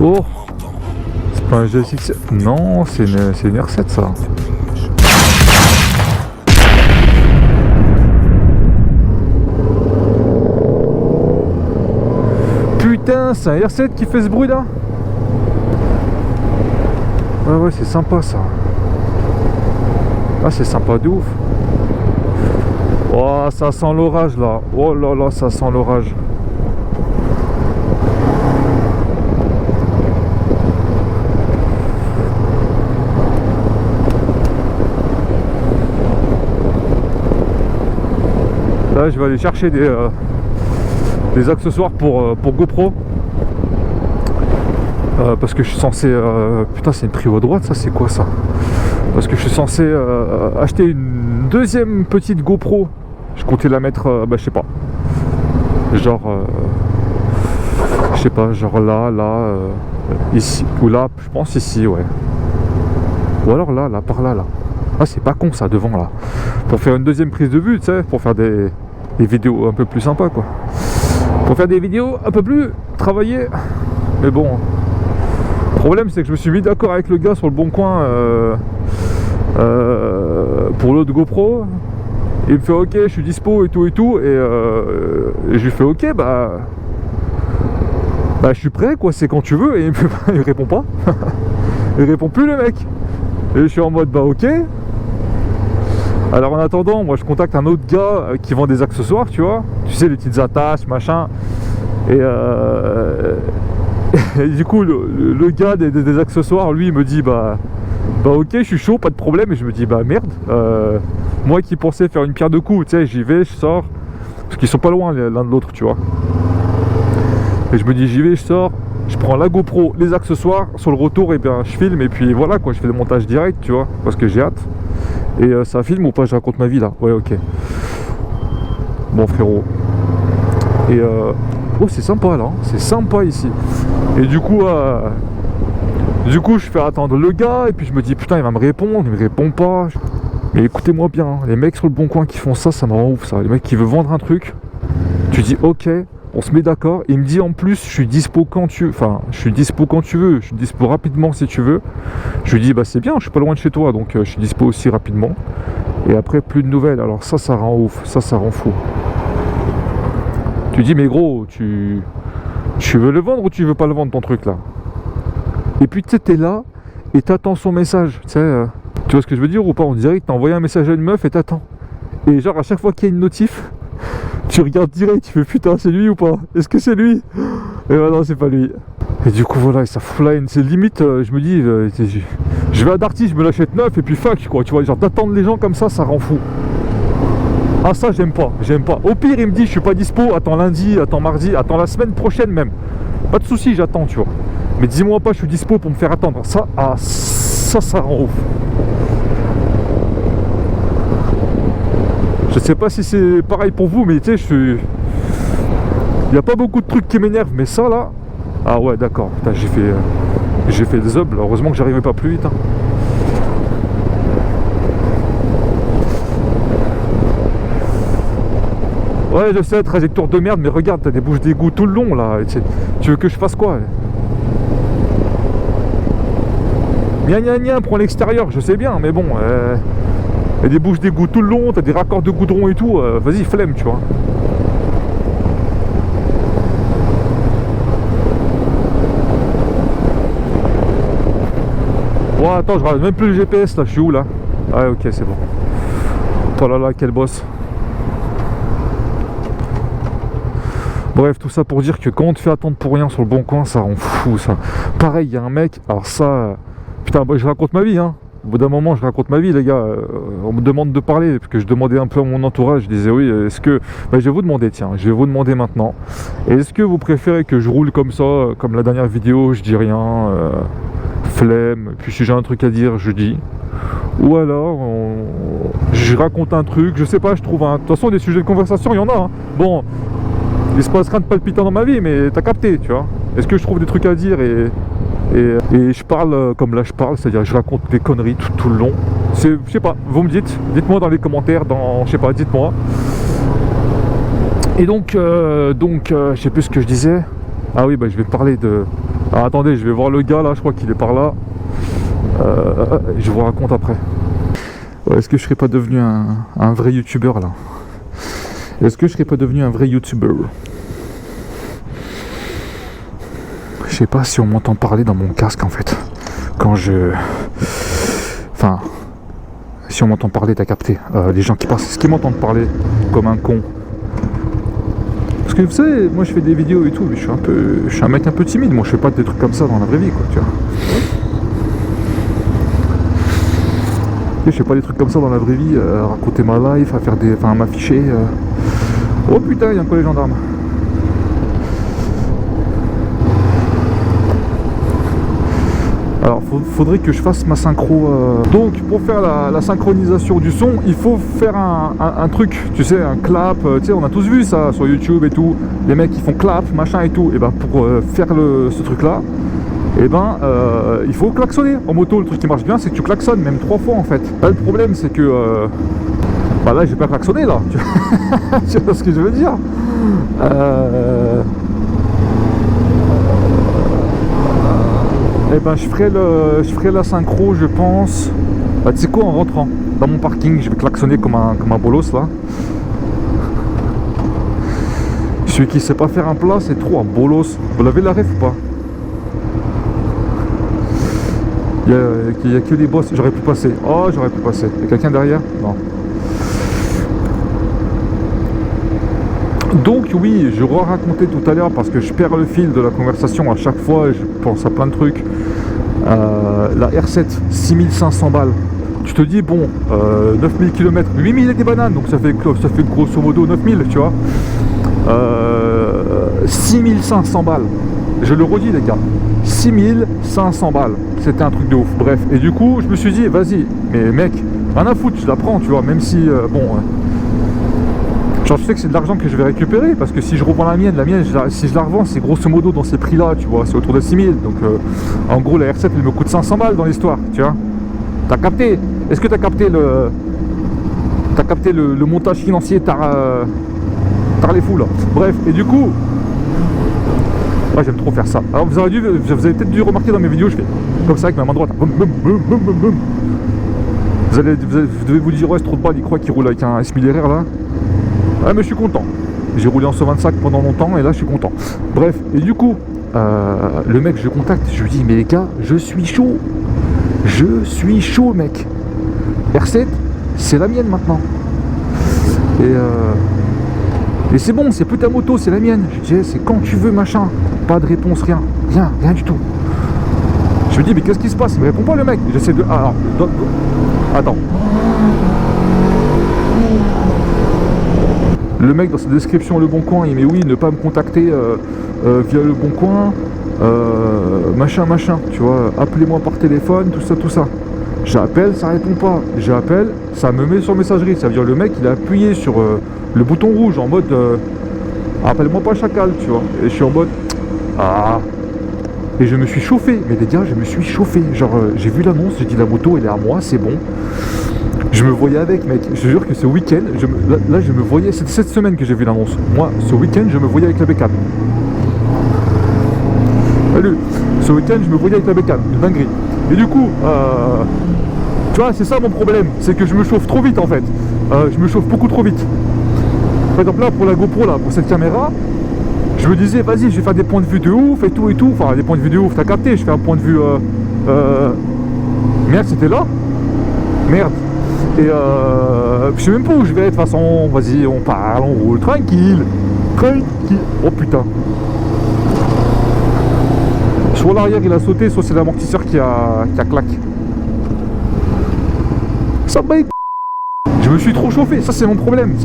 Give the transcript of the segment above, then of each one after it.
Oh, c'est pas un GSX. Non, c'est une R7 ça. Putain, c'est un R7 qui fait ce bruit là. Ouais, c'est sympa ça. Ah, c'est sympa de ouf. Oh, ça sent l'orage là. Oh là là, ça sent l'orage. Là, je vais aller chercher des accessoires pour GoPro. Parce que je suis censé... putain, c'est une prio à droite, ça, c'est quoi ça? Parce que je suis censé acheter une deuxième petite GoPro. Je comptais la mettre, je sais pas. Genre... je sais pas, genre là, ici. Ou là, je pense ici, ouais. Ou alors là, par là. Ah, c'est pas con ça, devant là. Pour faire une deuxième prise de vue, tu sais, pour faire des vidéos un peu plus sympas, quoi. Pour faire des vidéos un peu plus travaillées. Mais bon... Le problème c'est que je me suis mis d'accord avec le gars sur le bon coin pour l'autre GoPro. Il me fait ok, je suis dispo et tout et je lui fais ok, bah je suis prêt quoi, c'est quand tu veux. Et il répond pas. Il répond plus le mec. Et je suis en mode bah ok. Alors en attendant, moi je contacte un autre gars qui vend des accessoires, tu vois, tu sais, les petites attaches machin. Et du coup le gars des accessoires, lui il me dit bah ok, je suis chaud, pas de problème. Et je me dis bah merde, moi qui pensais faire une pierre deux coups, tu sais, j'y vais, je sors, parce qu'ils sont pas loin l'un de l'autre, tu vois. Et je me dis j'y vais, je sors, je prends la GoPro, les accessoires, sur le retour et bien je filme et puis voilà quoi, je fais le montage direct, tu vois, parce que j'ai hâte. Et ça filme ou pas, je raconte ma vie là? Ouais, ok. Bon frérot. Et oh, c'est sympa là, c'est sympa ici. Et du coup je fais attendre le gars et puis je me dis putain il va me répondre, il me répond pas. Mais écoutez-moi bien, hein, les mecs sur le bon coin qui font ça, ça me rend ouf ça. Les mecs qui veulent vendre un truc, tu dis ok, on se met d'accord. Il me dit en plus je suis dispo quand tu veux, je suis dispo rapidement si tu veux. Je lui dis bah c'est bien, je suis pas loin de chez toi donc je suis dispo aussi rapidement. Et après plus de nouvelles, alors ça rend ouf, ça rend fou. Tu dis mais gros, tu veux le vendre ou tu veux pas le vendre ton truc là? Et puis tu sais, t'es là et t'attends son message, tu sais, tu vois ce que je veux dire ou pas? On dirait que t'as envoyé un message à une meuf et t'attends. Et genre à chaque fois qu'il y a une notif, tu regardes direct, tu fais putain c'est lui ou pas? Est-ce que c'est lui? Et bah non, c'est pas lui. Et du coup voilà, ça fly, c'est limite, je me dis, je vais à Darty, je me l'achète neuf et puis fuck quoi, tu vois, genre d'attendre les gens comme ça rend fou. Ah ça j'aime pas. Au pire il me dit je suis pas dispo, attends lundi, attends mardi, attends la semaine prochaine même. Pas de soucis, j'attends, tu vois. Mais dis-moi pas je suis dispo pour me faire attendre. Ça rend ouf. Je sais pas si c'est pareil pour vous, mais tu sais, il y a pas beaucoup de trucs qui m'énervent, mais ça là. Ah ouais d'accord, putain j'ai fait des hubs, heureusement que j'arrivais pas plus vite. Hein. Ouais je sais, trajectoire de merde, mais regarde, t'as des bouches d'égout tout le long là. Tu veux que je fasse quoi? Gna, prends l'extérieur, je sais bien, mais bon, y a des bouches d'égout tout le long, t'as des raccords de goudron et tout, vas-y flemme, tu vois. Bon attends, je regarde même plus le GPS là, je suis où là? Ah ok c'est bon. Oh là là, quel boss. Bref, tout ça pour dire que quand on te fait attendre pour rien sur le bon coin, ça rend fou ça. Pareil, il y a un mec, alors ça... Putain, je raconte ma vie, hein. Au bout d'un moment, je raconte ma vie, les gars. On me demande de parler, parce que je demandais un peu à mon entourage. Je disais, oui, est-ce que... je vais vous demander maintenant. Est-ce que vous préférez que je roule comme ça, comme la dernière vidéo, je dis rien, flemme, puis si j'ai un truc à dire, je dis. Ou alors, je raconte un truc, je sais pas, je trouve un... De toute façon, des sujets de conversation, il y en a, hein. Bon... Il se passe rien de palpitant dans ma vie, mais t'as capté, tu vois. Est-ce que je trouve des trucs à dire et je parle comme là je parle, c'est-à-dire je raconte des conneries tout le long. Je sais pas, vous me dites-moi dans les commentaires, je sais pas, dites-moi. Et donc, je sais plus ce que je disais. Ah oui, bah je vais parler Alors, attendez, je vais voir le gars là, je crois qu'il est par là. Je vous raconte après. Est-ce que je serais pas devenu un vrai youtubeur là? Est-ce que je serais pas devenu un vrai youtubeur? Je sais pas si on m'entend parler dans mon casque en fait. Quand je... Enfin... Si on m'entend parler, t'as capté. Les gens qui passent, est-ce qu'ils m'entendent parler comme un con? Parce que vous savez, moi je fais des vidéos et tout, mais je suis un mec un peu timide. Moi je fais pas des trucs comme ça dans la vraie vie quoi, tu vois. Je fais pas des trucs comme ça dans la vraie vie, raconter ma life, à m'afficher. Oh putain, il y a encore les gendarmes. Alors faudrait que je fasse ma synchro. Donc pour faire la synchronisation du son, il faut faire un truc, tu sais, un clap, tu sais, on a tous vu ça sur YouTube et tout, les mecs qui font clap, machin et tout, et ben pour faire ce truc là, et ben il faut klaxonner en moto. Le truc qui marche bien c'est que tu klaxonnes même 3 fois en fait. Là le problème c'est que bah là j'ai pas klaxonné là, tu vois ce que je veux dire. Et ben je ferai la synchro je pense. Bah, tu sais quoi, en rentrant dans mon parking je vais klaxonner comme un bolos là. Celui qui sait pas faire un plat c'est trop un bolos. Vous l'avez la ref ou pas? Il y a que les boss. J'aurais pu passer. Oh, j'aurais pu passer. Il y a quelqu'un derrière? Non. Donc oui, je racontais tout à l'heure parce que je perds le fil de la conversation à chaque fois, je pense à plein de trucs. La R7, 6500 balles. Tu te dis, bon, 9000 km, 8000 et des bananes, donc ça fait grosso modo 9000, tu vois. 6500 balles. Je le redis les gars, 6500 balles. C'était un truc de ouf, bref. Et du coup, je me suis dit, vas-y, mais mec, rien à foutre, je la prends, tu vois, même si, bon... Genre je sais que c'est de l'argent que je vais récupérer parce que si je revends la mienne, si je la revends c'est grosso modo dans ces prix là, tu vois, c'est autour de 6000. Donc en gros la R7 elle me coûte 500 balles dans l'histoire, tu vois. T'as capté? Est-ce que t'as capté le montage financier par les fous là? Bref, et du coup, ouais, j'aime trop faire ça. Alors vous avez peut-être dû remarquer dans mes vidéos, je fais comme ça avec ma main droite. Boum, boum, boum, boum, boum, boum. Vous devez vous dire ouais c'est trop de balles, il croit qu'il roule avec un S1000 RR là. Ouais mais je suis content. J'ai roulé en 125 pendant longtemps et là je suis content. Bref, et du coup, le mec je contacte, je lui dis mais les gars, je suis chaud. Je suis chaud mec. R7, c'est la mienne maintenant. Et c'est bon, c'est plus ta moto, c'est la mienne. Je dis c'est quand tu veux machin. Pas de réponse, rien du tout. Je me dis mais qu'est-ce qui se passe? Il me répond pas le mec. J'essaie de... Alors, attends. Le mec dans sa description Le Bon Coin il met oui ne pas me contacter via Le Bon Coin, machin, tu vois, appelez-moi par téléphone, tout ça. J'appelle, ça répond pas. J'appelle, ça me met sur messagerie. Ça veut dire le mec il a appuyé sur le bouton rouge en mode appelle-moi pas chacal, tu vois. Et je suis en mode ah. Et je me suis chauffé, mais les gars je me suis chauffé. Genre j'ai vu l'annonce, j'ai dit la moto elle est à moi, c'est bon. Je me voyais avec mec, je te jure que ce week-end, là je me voyais, c'était cette semaine que j'ai vu l'annonce. Moi, ce week-end, je me voyais avec la bécane. Salut. Ce week-end, je me voyais avec la bécane, une dinguerie. Et du coup, tu vois, c'est ça mon problème, c'est que je me chauffe trop vite en fait. Je me chauffe beaucoup trop vite. Par exemple là, pour la GoPro, là, pour cette caméra, je me disais, vas-y, je vais faire des points de vue de ouf et tout. Enfin, des points de vue de ouf, t'as capté, je fais un point de vue... Merde, c'était là? Merde. Et je sais même pas où je vais de toute façon, vas-y on parle, on roule, tranquille. Oh putain. Soit l'arrière il a sauté, soit c'est l'amortisseur qui a claqué. Ça va. Je me suis trop chauffé, ça c'est mon problème,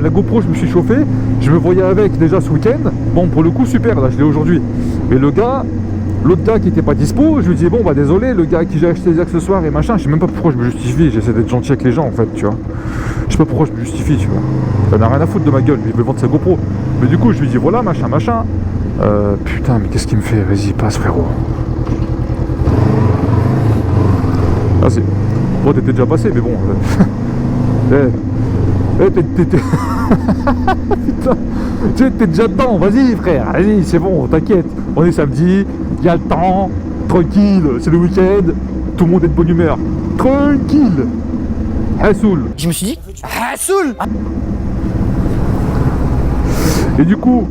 la GoPro je me suis chauffé, je me voyais avec déjà ce week-end, bon pour le coup super, là je l'ai aujourd'hui. Mais l'autre gars qui était pas dispo, je lui dis bon bah désolé, le gars à qui j'ai acheté les accessoires et machin, je sais même pas pourquoi je me justifie, j'essaie d'être gentil avec les gens en fait, tu vois. Je sais pas pourquoi je me justifie, tu vois. Ça n'a rien à foutre de ma gueule, il veut vendre sa GoPro. Mais du coup je lui dis voilà machin. Putain mais qu'est-ce qu'il me fait, vas-y passe frérot. Ah c'est... Bon t'étais déjà passé mais bon... Putain, t'es déjà dedans, vas-y frère, vas-y c'est bon, t'inquiète. On est samedi, il y a le temps, tranquille, c'est le week-end, tout le monde est de bonne humeur. Tranquille. Hassoul. Je me suis dit, Hassoul. Et du coup,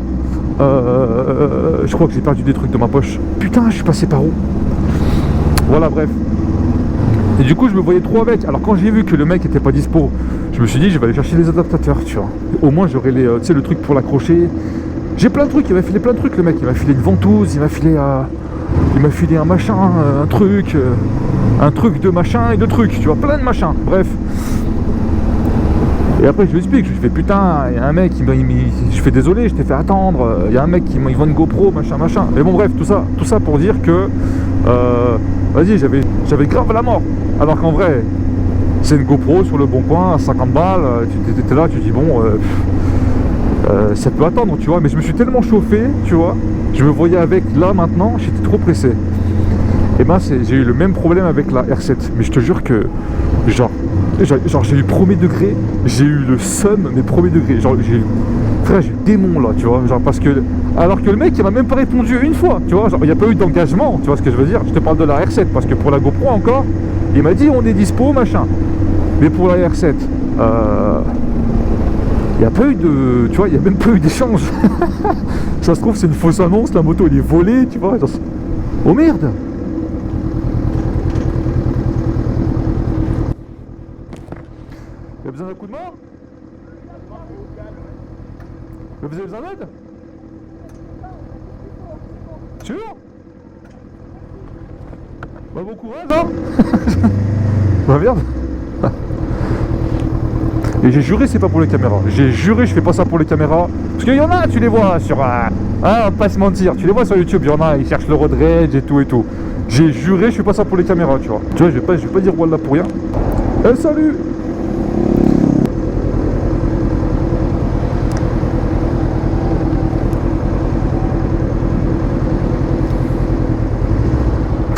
je crois que j'ai perdu des trucs de ma poche. Putain, je suis passé par où? Voilà, bref. Et du coup, je me voyais trop avec. Alors quand j'ai vu que le mec était pas dispo, je me suis dit, je vais aller chercher les adaptateurs, tu vois. Au moins, j'aurai les, tu sais, le truc pour l'accrocher. J'ai plein de trucs, il m'a filé plein de trucs, le mec. Il m'a filé une ventouse, il m'a filé un machin, un truc de machin et de trucs, tu vois, plein de machins. Bref. Et après je lui explique, je fais putain, il y a un mec, je fais désolé, je t'ai fait attendre, il y a un mec qui vend une GoPro, machin. Mais bon bref, tout ça pour dire que, vas-y, j'avais grave la mort. Alors qu'en vrai, c'est une GoPro sur le bon coin, à 50 balles, tu étais là, tu dis bon, ça peut attendre, tu vois. Mais je me suis tellement chauffé, tu vois, je me voyais avec là maintenant, j'étais trop pressé. Et ben j'ai eu le même problème avec la R7, mais je te jure que, genre j'ai eu premier degré, j'ai eu le seum, mais premier degré, genre j'ai eu le démon là, tu vois, genre parce que, alors que le mec il m'a même pas répondu une fois, tu vois, genre il n'y a pas eu d'engagement, tu vois ce que je veux dire. Je te parle de la R7, parce que pour la GoPro encore, il m'a dit on est dispo, machin, mais pour la R7, il n'y a pas eu de, tu vois, il n'y a même pas eu d'échange. Ça se trouve c'est une fausse annonce, la moto elle est volée, tu vois, genre, oh merde. Vous avez besoin d'un coup de main? Vous avez besoin d'aide? Sûr? Bah bon courage hein. Bah merde. Et j'ai juré c'est pas pour les caméras. J'ai juré je fais pas ça pour les caméras. Parce qu'il y en a, tu les vois sur... on va pas se mentir, tu les vois sur YouTube, il y en a, ils cherchent le road rage et tout. J'ai juré je fais pas ça pour les caméras, tu vois. Tu vois, je vais pas dire Wallah pour rien. Salut.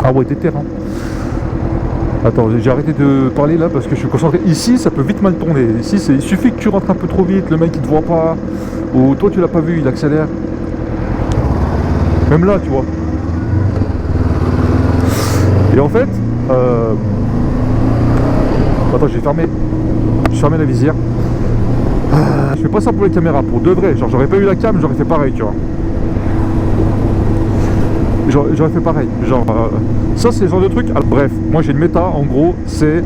Ah ouais, déter hein. Attends, j'ai arrêté de parler là parce que je suis concentré. Ici, ça peut vite mal tourner. Ici, il suffit que tu rentres un peu trop vite, le mec il te voit pas, ou toi tu l'as pas vu, il accélère. Même là, tu vois. Et en fait, attends, j'ai fermé la visière. Je fais pas ça pour les caméras, pour de vrai. Genre, j'aurais pas eu la cam, j'aurais fait pareil, tu vois. J'aurais fait pareil, genre ça c'est le genre de truc. Alors, bref, moi j'ai une méta en gros, c'est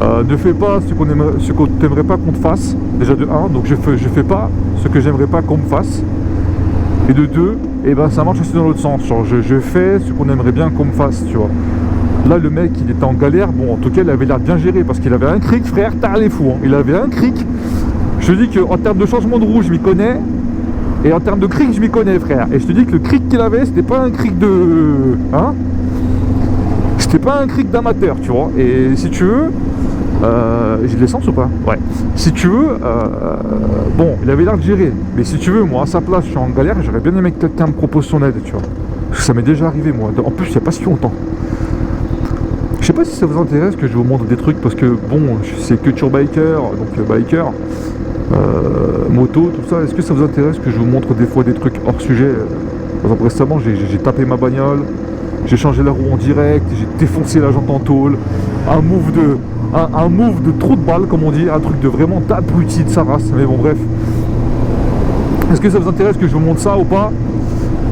ne fais pas ce qu'on t'aimerait pas qu'on te fasse, déjà de 1, donc je fais pas ce que j'aimerais pas qu'on me fasse, et de 2, et ben ça marche aussi dans l'autre sens, genre je fais ce qu'on aimerait bien qu'on me fasse, tu vois. Là le mec il était en galère, bon en tout cas il avait l'air bien géré, parce qu'il avait un cric frère, t'as les fous, hein. Il avait un cric, je te dis qu'en termes de changement de roue je m'y connais. Et en termes de cric, je m'y connais, frère. Et je te dis que le cric qu'il avait, c'était pas un cric de... Hein? C'était pas un cric d'amateur, tu vois. Et si tu veux... j'ai de l'essence ou pas? Ouais. Si tu veux... bon, il avait l'air de gérer. Mais si tu veux, moi, à sa place, je suis en galère. J'aurais bien aimé que quelqu'un me propose son aide, tu vois. Parce que ça m'est déjà arrivé, moi. En plus, il n'y a pas si longtemps. Je sais pas si ça vous intéresse que je vous montre des trucs. Parce que, bon, c'est Culture Biker. Donc, biker... moto, tout ça, est-ce que ça vous intéresse que je vous montre des fois des trucs hors sujet? Par exemple récemment j'ai tapé ma bagnole, j'ai changé la roue en direct, j'ai défoncé la jante en tôle, un move de trou de balle comme on dit, un truc de vraiment d'abruti de sa race, mais bon bref. Est-ce que ça vous intéresse que je vous montre ça ou pas?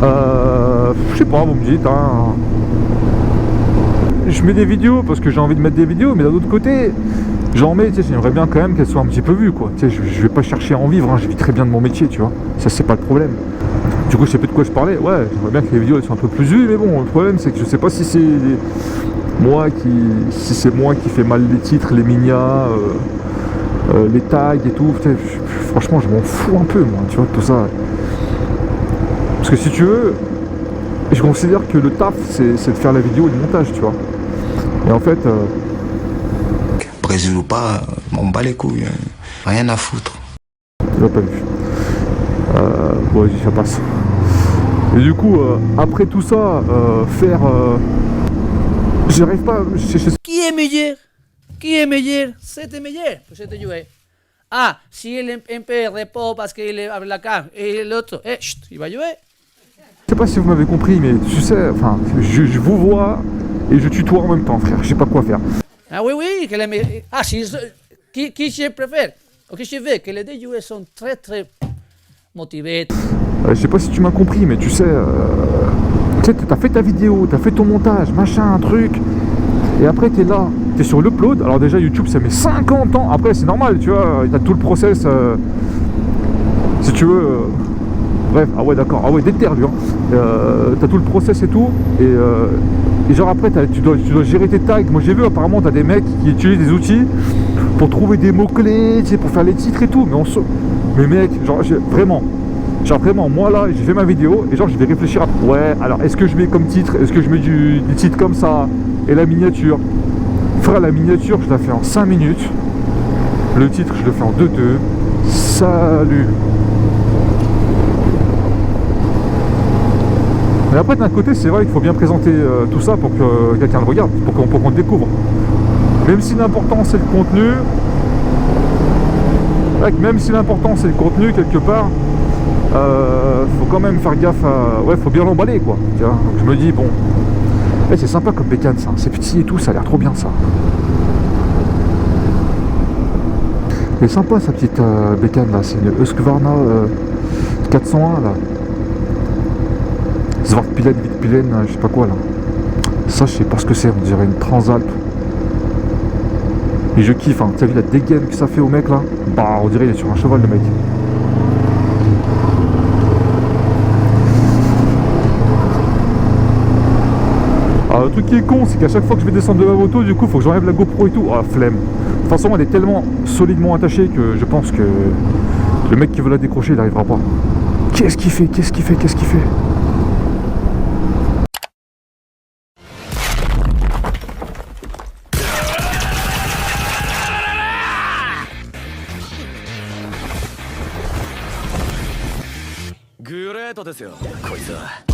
Je sais pas, vous me dites hein. Je mets des vidéos parce que j'ai envie de mettre des vidéos, mais d'un autre côté j'en mets, tu sais, j'aimerais bien quand même qu'elles soient un petit peu vues, quoi. Tu sais, je vais pas chercher à en vivre, hein, je vis très bien de mon métier, tu vois. Ça, c'est pas le problème. Du coup, je sais plus de quoi je parlais. Ouais, j'aimerais bien que les vidéos elles soient un peu plus vues, mais bon, le problème, c'est que je sais pas si c'est moi qui fais mal les titres, les mignas, les tags et tout. Putain, franchement, je m'en fous un peu, moi, tu vois, de tout ça. Parce que si tu veux, je considère que le taf, c'est de faire la vidéo et le montage, tu vois. Et en fait... Brésil ou pas, on bat les couilles, rien à foutre. Tu l'as pas vu. Bon, vas-y, ça passe. Et du coup, après tout ça, faire... J'arrive pas... Qui est meilleur? Qui est meilleur? C'était meilleur. Pues este yo es. Ah, si él empezó parce qu'il avait la cam et l'autre, chut, il va jouer. sais pas si vous m'avez compris, mais tu sais, enfin, je vous vois et je tutoie en même temps, frère. Je sais pas quoi faire. Ah oui, oui, que les... Ah, si, qui je préfère, ou qui je veux, que les deux joueurs sont très, très motivés. Je sais pas si tu m'as compris, mais tu sais, t'as fait ta vidéo, t'as fait ton montage, machin, un truc, et après t'es là, t'es sur l'upload. Alors déjà YouTube ça met 50 ans, après c'est normal, tu vois, t'as tout le process, si tu veux, bref, ah ouais d'accord, ah ouais déter lui, hein. T'as tout le process et tout, et genre après tu dois gérer tes tags. Moi j'ai vu apparemment t'as des mecs qui utilisent des outils pour trouver des mots-clés, tu sais, pour faire les titres et tout, mais mec, genre vraiment, moi là, j'ai fait ma vidéo et genre je vais réfléchir à... Ouais, alors est-ce que je mets comme titre, est-ce que je mets des titres comme ça et la miniature? Frère, la miniature, je la fais en 5 minutes. Le titre, je le fais en 2-2. Salut. Mais après, d'un côté, c'est vrai qu'il faut bien présenter tout ça pour que quelqu'un le regarde, pour qu'on le découvre. Même si l'important c'est le contenu, même si l'important c'est le contenu quelque part, faut quand même faire gaffe à... Ouais, faut bien l'emballer quoi, tu vois. Donc je me dis bon, c'est sympa comme bécane ça, c'est petit et tout, ça a l'air trop bien ça. C'est sympa sa petite bécane là, c'est une Husqvarna 401 là. Svartpilen, Vitpilen, je sais pas quoi là. Ça je sais pas ce que c'est, on dirait une Transalp. Et je kiffe, hein. Tu as vu la dégaine que ça fait au mec là? Bah on dirait il est sur un cheval le mec. Alors, le truc qui est con, c'est qu'à chaque fois que je vais descendre de ma moto, du coup faut que j'enlève la GoPro et tout. Ah flemme. De toute façon elle est tellement solidement attachée que je pense que le mec qui veut la décrocher il n'arrivera pas. Qu'est-ce qu'il fait? Qu'est-ce qu'il fait? Qu'est-ce qu'il fait?グレートですよこいつは。